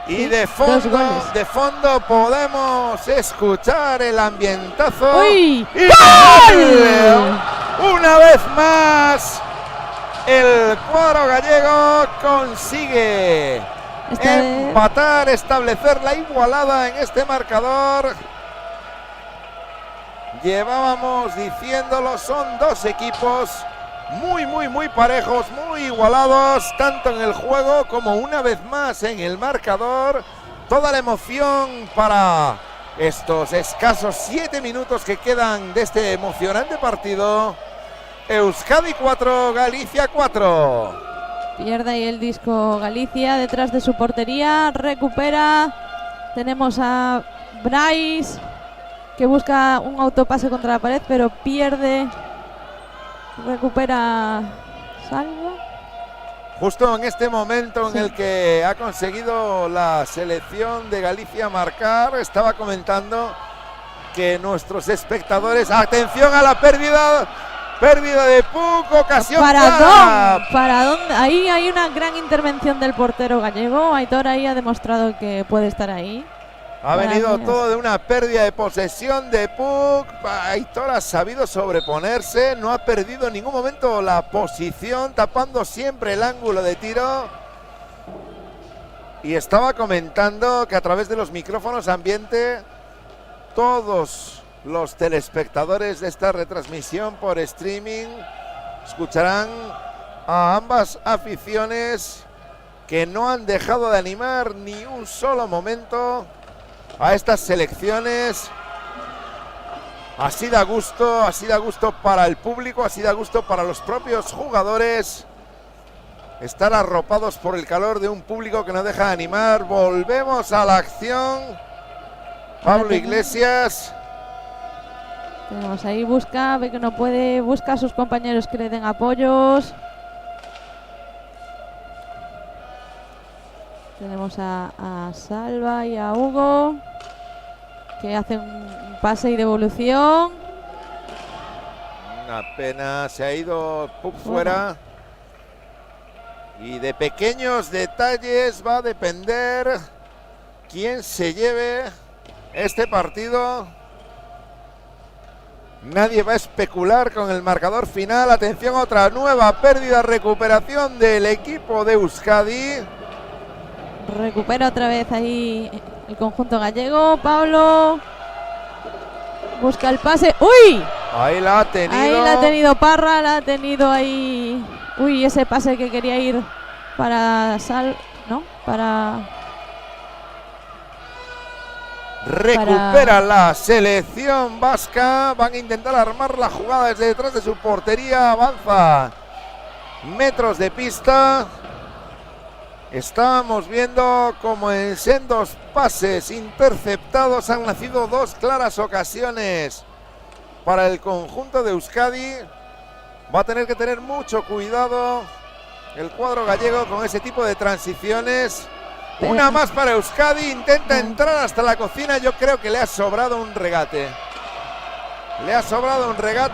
Y de fondo podemos escuchar el ambientazo. ¡Uy! ¡Y ¡gol! Una vez más, el cuadro gallego consigue empatar, establecer la igualada en este marcador. Llevábamos diciéndolo, son dos equipos muy parejos, muy igualados, tanto en el juego como una vez más en el marcador. Toda la emoción para estos escasos 7 minutos que quedan de este emocionante partido. Euskadi 4, Galicia 4. Pierde ahí el disco Galicia detrás de su portería, recupera. Tenemos a Bryce que busca un autopase contra la pared, pero pierde. Recupera Salva. Justo en este momento en el que ha conseguido la selección de Galicia marcar, estaba comentando que nuestros espectadores, atención a la pérdida de puck, ocasión ¿Para dónde? Ahí hay una gran intervención del portero gallego. Aitor ahí ha demostrado que puede estar ahí. Ha venido todo de una pérdida de posesión de puck. Aitor ha sabido sobreponerse, no ha perdido en ningún momento la posición, tapando siempre el ángulo de tiro. Y estaba comentando que a través de los micrófonos ambiente, todos los telespectadores de esta retransmisión por streaming escucharán a ambas aficiones que no han dejado de animar ni un solo momento a estas selecciones. Así da gusto para el público, así da gusto para los propios jugadores estar arropados por el calor de un público que no deja de animar. Volvemos a la acción. Pablo Iglesias. Tenemos ahí, ve que no puede, busca a sus compañeros que le den apoyos. Tenemos a Salva y a Hugo que hacen un pase y devolución. Una pena, se ha ido puck fuera. Y de pequeños detalles va a depender quién se lleve este partido. Nadie va a especular con el marcador final. Atención, otra nueva pérdida, recuperación del equipo de Euskadi. Recupera otra vez ahí el conjunto gallego. Pablo busca el pase. ¡Uy! Ahí la ha tenido. Ahí la ha tenido Parra, la ha tenido ahí. Uy, ese pase que quería ir para recupera la selección vasca. Van a intentar armar la jugada desde detrás de su portería. Avanza metros de pista. Estábamos viendo como en sendos pases interceptados han nacido dos claras ocasiones para el conjunto de Euskadi. Va a tener que tener mucho cuidado el cuadro gallego con ese tipo de transiciones. Una más para Euskadi, intenta entrar hasta la cocina. Yo creo que le ha sobrado un regate.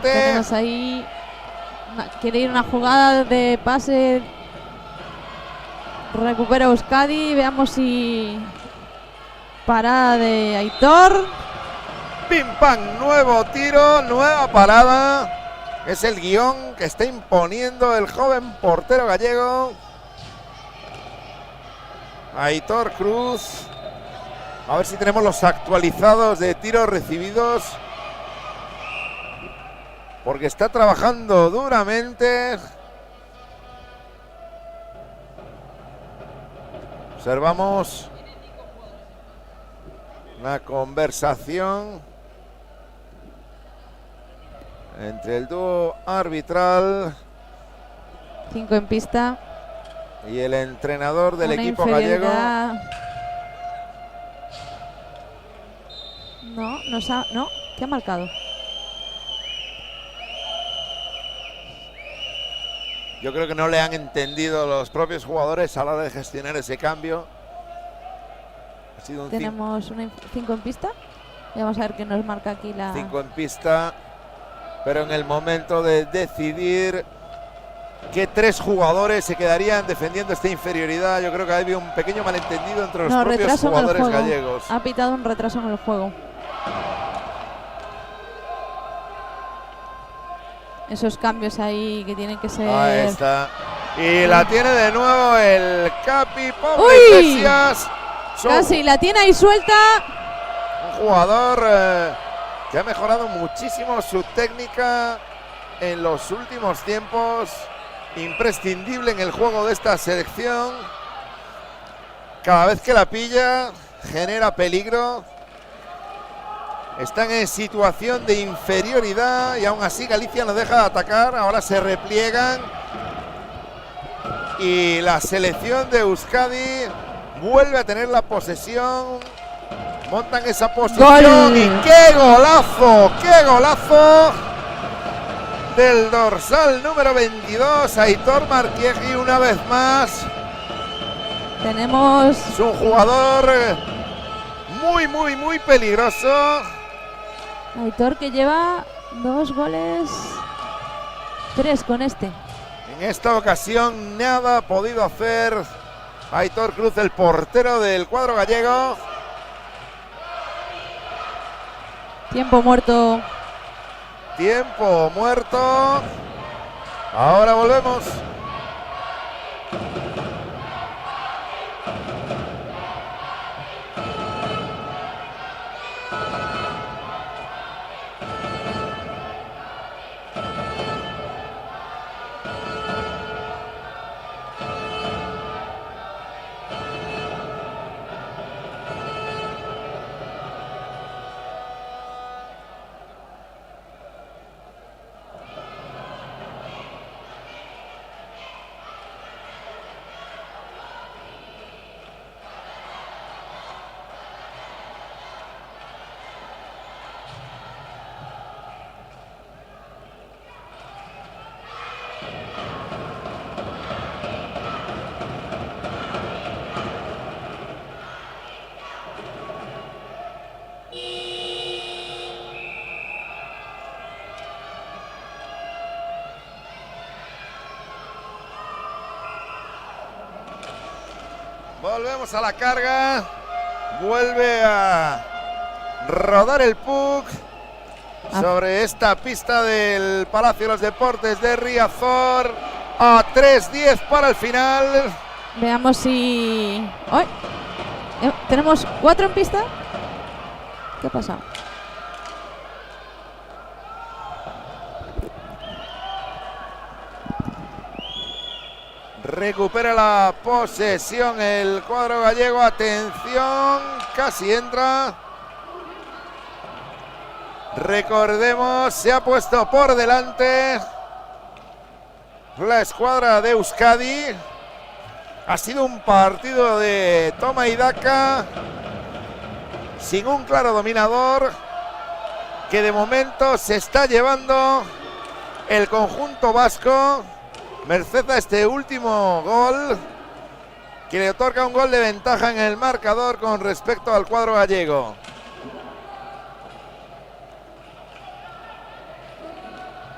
Tenemos ahí Quiere ir una jugada de pase. Recupera Euskadi. Veamos si... Parada de Aitor. Pim pam, nuevo tiro, nueva parada. Es el guión que está imponiendo el joven portero gallego. Aitor Cruz. A ver si tenemos los actualizados de tiros recibidos. Porque está trabajando duramente. Observamos una conversación entre el dúo arbitral 5 en pista. Y el entrenador del Una equipo gallego. No, no, ¿qué ha marcado? Yo creo que no le han entendido los propios jugadores a la hora de gestionar ese cambio. Ha sido un Tenemos una 5 en pista. Y vamos a ver qué nos marca aquí la... 5 en pista. Pero en el momento de decidir que 3 jugadores se quedarían defendiendo esta inferioridad, yo creo que había un pequeño malentendido entre los propios retraso jugadores en el juego. gallegos. Ha pitado un retraso en el juego. Esos cambios ahí que tienen que ser... Ahí está. Y la tiene de nuevo el Capi Pablo ¡Uy! Iglesias. Casi la tiene ahí suelta. Un jugador que ha mejorado muchísimo su técnica en los últimos tiempos. Imprescindible en el juego de esta selección. Cada vez que la pilla genera peligro. Están en situación de inferioridad y aún así Galicia no deja de atacar. Ahora se repliegan y la selección de Euskadi vuelve a tener la posesión. Montan esa posición. ¡Gol! Y ¡qué golazo! ¡Qué golazo! Del dorsal número 22, Aitor Marquiegi, una vez más. Tenemos... Es un jugador muy peligroso. Aitor que lleva 2 goles, 3 con este. En esta ocasión nada ha podido hacer Aitor Cruz, el portero del cuadro gallego. Tiempo muerto. Tiempo muerto. Ahora volvemos. Volvemos a la carga. Vuelve a rodar el puck sobre esta pista del Palacio de los Deportes de Riazor. A 3:10 para el final. Veamos si... ¡Ay! Tenemos 4 en pista. ¿Qué pasa? Recupera la posesión el cuadro gallego. Atención, casi entra. Recordemos, se ha puesto por delante la escuadra de Euskadi. Ha sido un partido de toma y daca, sin un claro dominador, que de momento se está llevando el conjunto vasco, merced a este último gol, que le otorga un gol de ventaja en el marcador con respecto al cuadro gallego.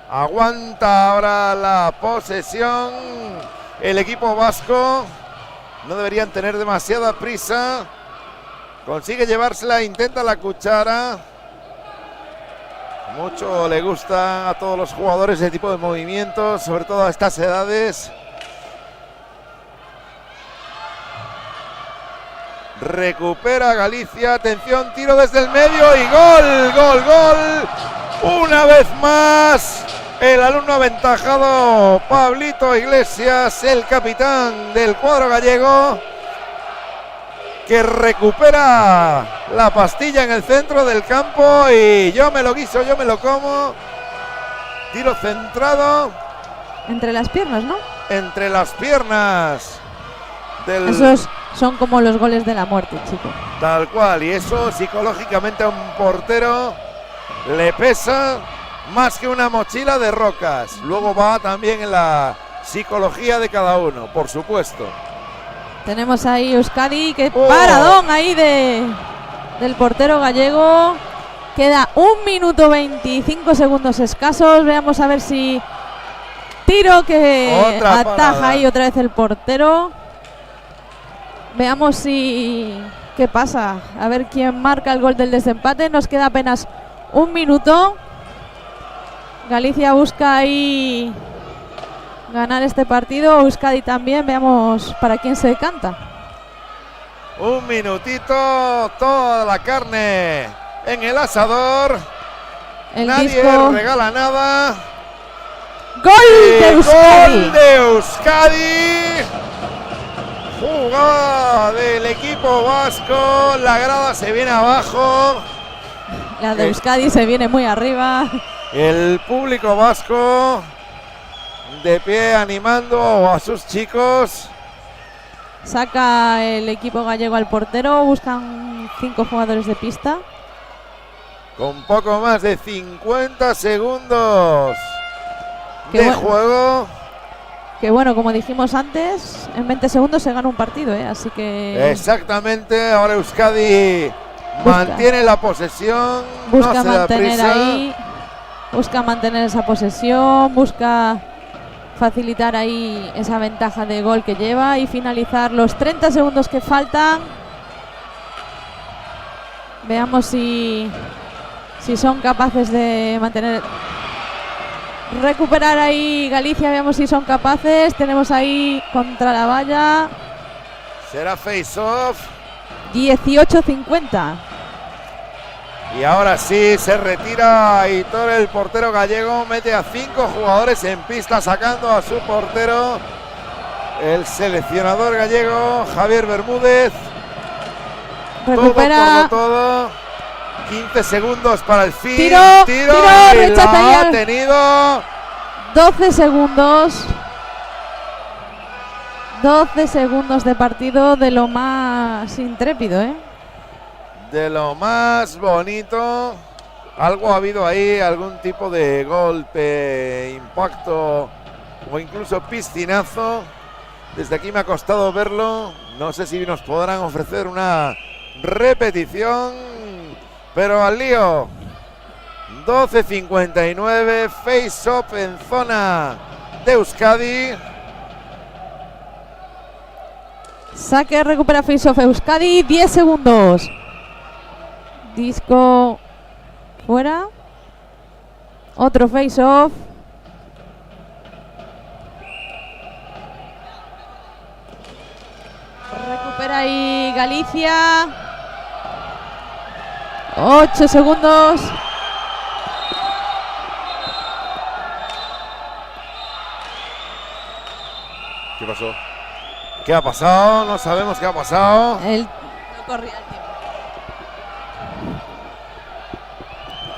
Aguanta ahora la posesión el equipo vasco. No deberían tener demasiada prisa. Consigue llevársela, intenta la cuchara. Mucho le gusta a todos los jugadores ese tipo de movimientos, sobre todo a estas edades. Recupera Galicia, atención, tiro desde el medio y gol, gol, gol. Una vez más, el alumno aventajado, Pablito Iglesias, el capitán del cuadro gallego, que recupera la pastilla en el centro del campo y yo me lo guiso, yo me lo como. Tiro centrado. Entre las piernas, ¿no? Entre las piernas. Esos son como los goles de la muerte, chico. Tal cual, y eso psicológicamente a un portero le pesa más que una mochila de rocas. Luego va también en la psicología de cada uno, por supuesto. Tenemos ahí Euskadi, que paradón ahí del portero gallego. Queda 1 minuto 25 segundos escasos. Veamos a ver si tiro que ataja ahí otra vez el portero. Veamos si qué pasa. A ver quién marca el gol del desempate. Nos queda apenas 1 minuto. Galicia busca ahí ganar este partido. Euskadi también. Veamos para quién se decanta. 1 minutito. Toda la carne en el asador. Nadie regala nada. ¡Gol de Euskadi! ¡Gol de Euskadi! Jugada del equipo vasco. La grada se viene abajo. La de Euskadi se viene muy arriba. El público vasco de pie animando a sus chicos. Saca el equipo gallego al portero. Buscan 5 jugadores de pista. Con poco más de 50 segundos de juego. Que bueno, como dijimos antes, en 20 segundos se gana un partido, así que... Exactamente, ahora Euskadi mantiene la posesión. Busca no se mantener da prisa. ahí, busca mantener esa posesión, busca facilitar ahí esa ventaja de gol que lleva y finalizar los 30 segundos que faltan. Veamos si son capaces de mantener... Recuperar ahí Galicia, veamos si son capaces. Tenemos ahí contra la valla. Será face off. 18-50. Y ahora sí se retira Aitor, el portero gallego. Mete a 5 jugadores en pista, sacando a su portero, el seleccionador gallego Javier Bermúdez. Recupera. Todo. 15 segundos para el fin. Tiro, rechaza ya. Ha tenido 12 segundos. 12 segundos de partido de lo más intrépido, de lo más bonito. Algo ha habido ahí, algún tipo de golpe, impacto o incluso piscinazo. Desde aquí me ha costado verlo. No sé si nos podrán ofrecer una repetición. Pero al lío, 12:59, face-off en zona de Euskadi. Saque, recupera face-off Euskadi, 10 segundos. Disco fuera. Otro face-off. Recupera ahí Galicia. 8 segundos. ¿Qué pasó? ¿Qué ha pasado? No sabemos qué ha pasado. No corría el tiempo.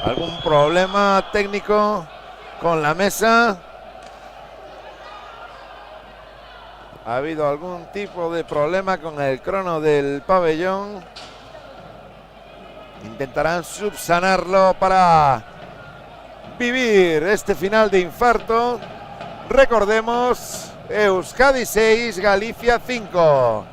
¿Algún problema técnico con la mesa? ¿Ha habido algún tipo de problema con el crono del pabellón? Intentarán subsanarlo para vivir este final de infarto. Recordemos, Euskadi 6, Galicia 5.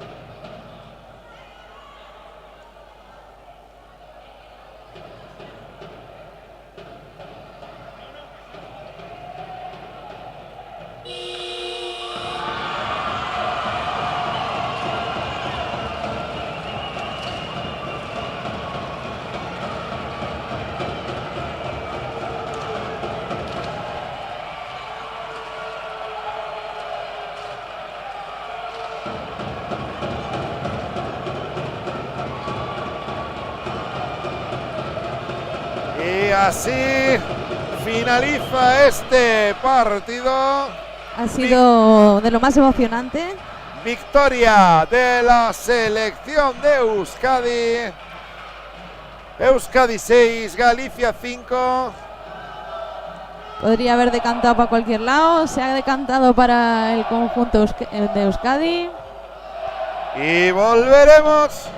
así finaliza este partido. Ha sido de lo más emocionante. Victoria de la selección de Euskadi. Euskadi 6, Galicia 5. Podría haber decantado para cualquier lado. Se ha decantado para el conjunto de Euskadi. Y volveremos.